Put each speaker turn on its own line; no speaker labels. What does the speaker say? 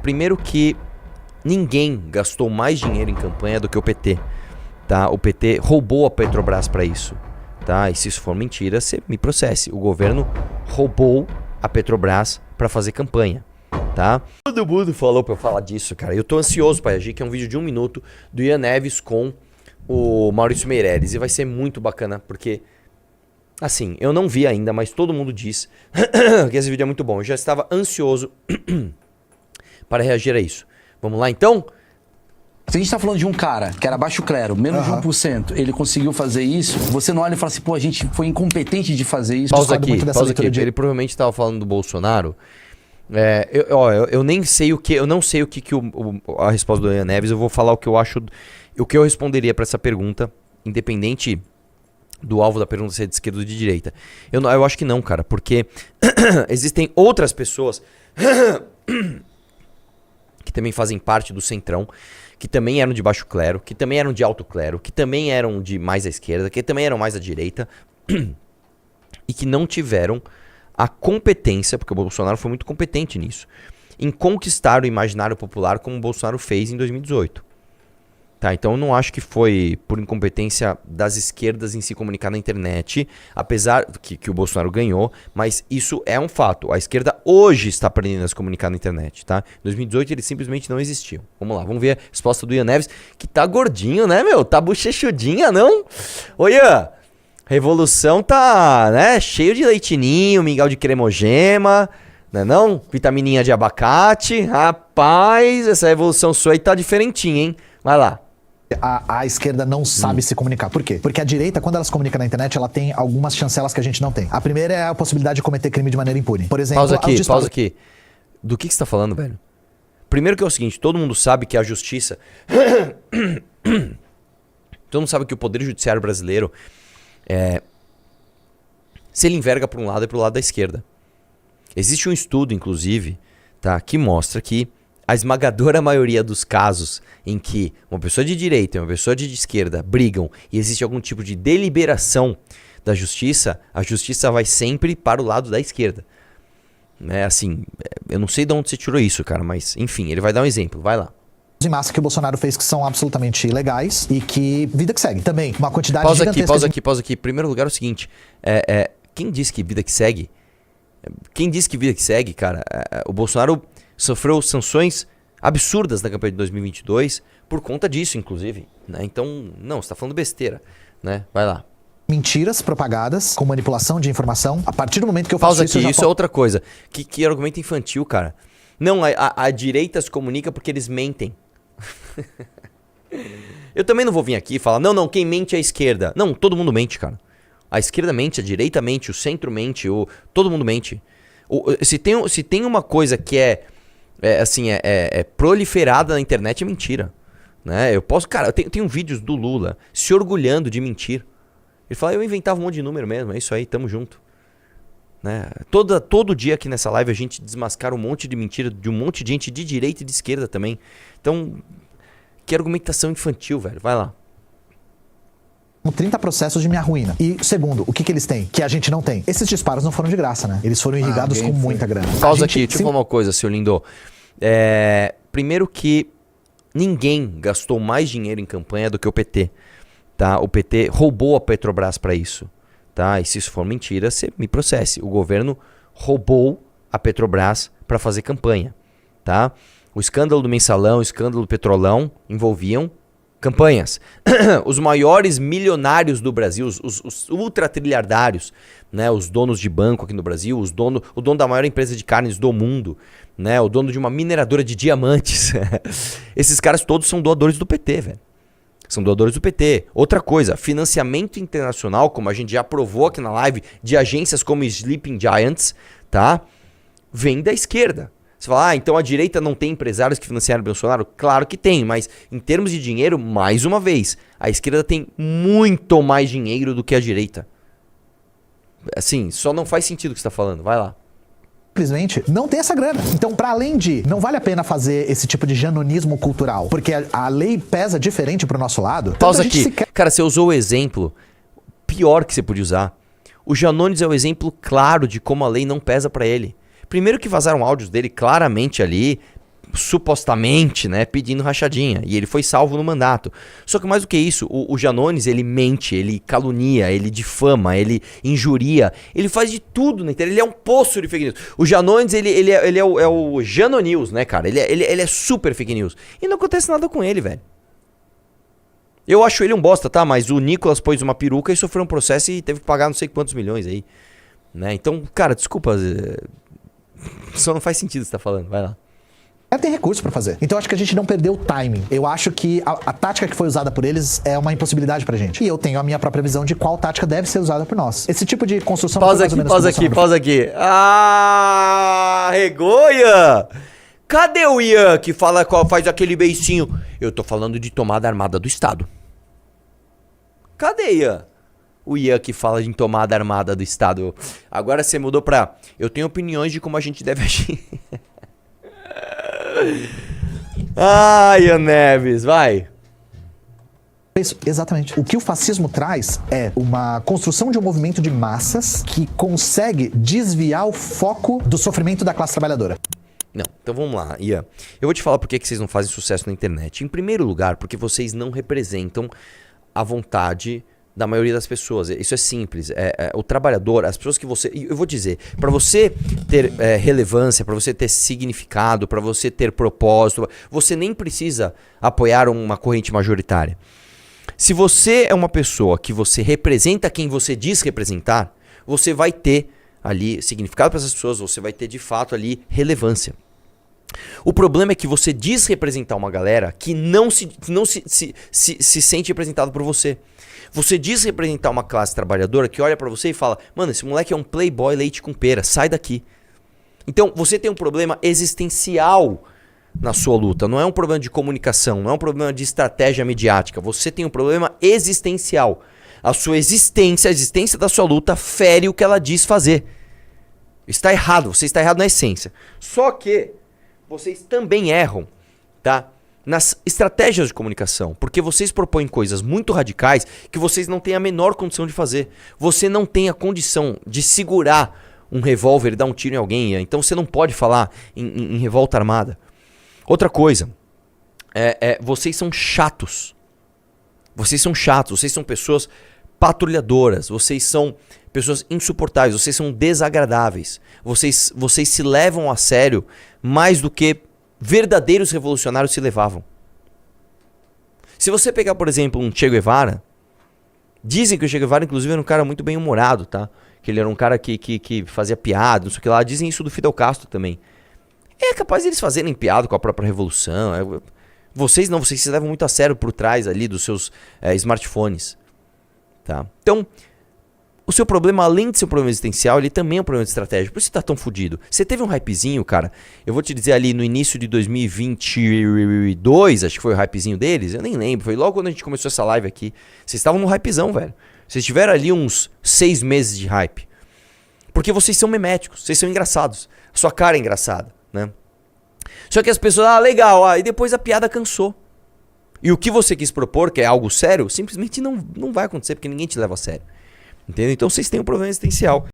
Primeiro que ninguém gastou mais dinheiro em campanha do que o PT, tá? O PT roubou a Petrobras para isso, tá? E se isso for mentira, você me processe. O governo roubou a Petrobras para fazer campanha, tá? Todo mundo falou pra eu falar disso, cara. Eu tô ansioso pra reagir, que é um vídeo de 1 minuto do Ian Neves com o Maurício Meirelles. E vai ser muito bacana, porque... assim, eu não vi ainda, mas todo mundo diz que esse vídeo é muito bom. Eu já estava ansioso para reagir a isso. Vamos lá, então?
Se a gente tá falando de um cara que era baixo clero, menos de 1%, ele conseguiu fazer isso, você não olha e fala assim, pô, a gente foi incompetente de fazer isso.
Pausa aqui. Ele provavelmente estava falando do Bolsonaro. Eu nem sei o que, eu não sei o que a resposta do Ian Neves, eu vou falar o que eu acho, o que eu responderia para essa pergunta, independente do alvo da pergunta ser de esquerda ou de direita. Eu acho que não, cara, porque existem outras pessoas que também fazem parte do centrão, que também eram de baixo clero, que também eram de alto clero, que também eram de mais à esquerda, que também eram mais à direita, e que não tiveram a competência, porque o Bolsonaro foi muito competente nisso, em conquistar o imaginário popular como o Bolsonaro fez em 2018. Tá, então eu não acho que foi por incompetência das esquerdas em se comunicar na internet, apesar que o Bolsonaro ganhou, mas isso é um fato. A esquerda hoje está aprendendo a se comunicar na internet, tá? Em 2018 eles simplesmente não existiam. Vamos lá, vamos ver a resposta do Ian Neves, que tá gordinho, né, meu? Tá bochechudinha, não? Ô Ian, revolução tá, né, cheio de leitinho, mingau de cremogema, né não? Vitamininha de abacate. Rapaz, essa revolução sua aí tá diferentinha, hein? Vai lá.
A esquerda não sabe se comunicar. Por quê? Porque a direita, quando ela se comunica na internet, ela tem algumas chancelas que a gente não tem. A primeira é a possibilidade de cometer crime de maneira impune. Por exemplo...
Pausa aqui. Do que você tá falando, velho? Primeiro que é o seguinte, todo mundo sabe que a justiça... todo mundo sabe que o poder judiciário brasileiro, se ele enverga para um lado, é pro lado da esquerda. Existe um estudo, inclusive, tá, que mostra que a esmagadora maioria dos casos em que uma pessoa de direita e uma pessoa de esquerda brigam e existe algum tipo de deliberação da justiça, a justiça vai sempre para o lado da esquerda. Né? Assim, eu não sei de onde você tirou isso, cara, mas enfim, ele vai dar um exemplo, vai lá.
De massa que o Bolsonaro fez que são absolutamente ilegais e que vida que segue. Também uma quantidade
Pausa aqui. Em primeiro lugar é o seguinte, quem disse que vida que segue? Quem disse que vida que segue, cara? O Bolsonaro sofreu sanções absurdas na campanha de 2022 por conta disso, inclusive. Né? Então, não, você tá falando besteira, né? Vai lá.
Mentiras propagadas com manipulação de informação. A partir do momento que eu faço
isso... Pausa aqui, isso é outra coisa. Que argumento infantil, cara. Não, a direita se comunica porque eles mentem. Eu também não vou vir aqui e falar, não, quem mente é a esquerda. Não, todo mundo mente, cara. A esquerda mente, a direita mente, o centro mente, todo mundo mente. Se tem uma coisa que é proliferada na internet, é mentira. Né? Eu tenho vídeos do Lula se orgulhando de mentir. Ele fala, eu inventava um monte de número mesmo, é isso aí, tamo junto. Né? Todo dia aqui nessa live a gente desmascara um monte de mentira de um monte de gente de direita e de esquerda também. Então, que argumentação infantil, velho. Vai lá.
30 processos de minha ruína. E segundo, o que eles têm? Que a gente não tem. Esses disparos não foram de graça, né? Eles foram irrigados com muita grana.
Pausa aqui, deixa eu falar uma coisa, seu lindo. Primeiro que ninguém gastou mais dinheiro em campanha do que o PT. Tá? O PT roubou a Petrobras para isso. Tá? E se isso for mentira, você me processe. O governo roubou a Petrobras para fazer campanha. Tá? O escândalo do Mensalão, o escândalo do Petrolão envolviam campanhas. Os maiores milionários do Brasil, os ultratrilhardários, né, os donos de banco aqui no Brasil, o dono da maior empresa de carnes do mundo, né, o dono de uma mineradora de diamantes. Esses caras todos são doadores do PT, velho. São doadores do PT. Outra coisa, financiamento internacional, como a gente já provou aqui na live, de agências como Sleeping Giants, tá? Vem da esquerda. Você fala, então a direita não tem empresários que financiaram o Bolsonaro? Claro que tem, mas em termos de dinheiro, mais uma vez, a esquerda tem muito mais dinheiro do que a direita. Assim, só não faz sentido o que você está falando. Vai lá.
Simplesmente não tem essa grana. Então, para além de, não vale a pena fazer esse tipo de janonismo cultural, porque a lei pesa diferente pro nosso lado.
Pausa aqui. Cara, você usou o exemplo pior que você podia usar. O Janones é o exemplo claro de como a lei não pesa para ele. Primeiro que vazaram áudios dele claramente ali, supostamente, né, pedindo rachadinha. E ele foi salvo no mandato. Só que mais do que isso, o Janones, ele mente, ele calunia, ele difama, ele injuria. Ele faz de tudo na internet. Ele é um poço de fake news. O Janones, ele é o Janonews, né, cara? Ele é super fake news. E não acontece nada com ele, velho. Eu acho ele um bosta, tá? Mas o Nicolas pôs uma peruca e sofreu um processo e teve que pagar não sei quantos milhões aí. Né? Então, cara, desculpa. Só não faz sentido o que você tá falando. Vai lá.
Tem recurso pra fazer. Então eu acho que a gente não perdeu o timing. Eu acho que a tática que foi usada por eles é uma impossibilidade pra gente. E eu tenho a minha própria visão de qual tática deve ser usada por nós. Esse tipo de construção...
Pausa aqui. Ah, Regoia! Cadê o Ian que faz aquele beicinho? Eu tô falando de tomada armada do Estado. Cadê Ian? O Ian que fala de tomada armada do Estado. Agora você mudou pra... Eu tenho opiniões de como a gente deve agir. Ian Neves, vai.
Isso, exatamente. O que o fascismo traz é uma construção de um movimento de massas que consegue desviar o foco do sofrimento da classe trabalhadora.
Não, então vamos lá, Ian. Eu vou te falar por que vocês não fazem sucesso na internet. Em primeiro lugar, porque vocês não representam a vontade da maioria das pessoas. Isso é simples. O trabalhador, as pessoas que você... Eu vou dizer, para você ter relevância, para você ter significado, para você ter propósito, você nem precisa apoiar uma corrente majoritária. Se você é uma pessoa que você representa quem você diz representar, você vai ter ali significado para essas pessoas, você vai ter de fato ali relevância. O problema é que você diz representar uma galera que não se sente representado por você. Você diz representar uma classe trabalhadora que olha pra você e fala: mano, esse moleque é um playboy leite com pera, sai daqui. Então você tem um problema existencial na sua luta. Não é um problema de comunicação, não é um problema de estratégia midiática. Você tem um problema existencial. A sua existência, a existência da sua luta fere o que ela diz fazer. Está errado, você está errado na essência. Só que vocês também erram, tá? Nas estratégias de comunicação, porque vocês propõem coisas muito radicais que vocês não têm a menor condição de fazer. Você não tem a condição de segurar um revólver e dar um tiro em alguém, então você não pode falar em revolta armada. Outra coisa, vocês são chatos. Vocês são chatos, vocês são pessoas patrulhadoras, vocês são pessoas insuportáveis, vocês são desagradáveis. Vocês se levam a sério mais do que verdadeiros revolucionários se levavam. Se você pegar, por exemplo, um Che Guevara, dizem que o Che Guevara, inclusive, era um cara muito bem humorado, tá? Que ele era um cara que fazia piada, não sei o que lá. Dizem isso do Fidel Castro também. É capaz deles fazerem piada com a própria revolução. Vocês não, vocês se levam muito a sério por trás ali dos seus smartphones, tá? Então, o seu problema, além de ser um problema existencial, ele também é um problema de estratégia. Por isso você tá tão fudido. Você teve um hypezinho, cara. Eu vou te dizer ali no início de 2022, acho que foi o hypezinho deles. Eu nem lembro. Foi logo quando a gente começou essa live aqui. Vocês estavam no hypezão, velho. Vocês tiveram ali uns 6 meses de hype. Porque vocês são meméticos. Vocês são engraçados. A sua cara é engraçada, né? Só que as pessoas, legal. E depois a piada cansou. E o que você quis propor, que é algo sério, simplesmente não vai acontecer, porque ninguém te leva a sério. Entendeu? Então vocês têm um problema existencial.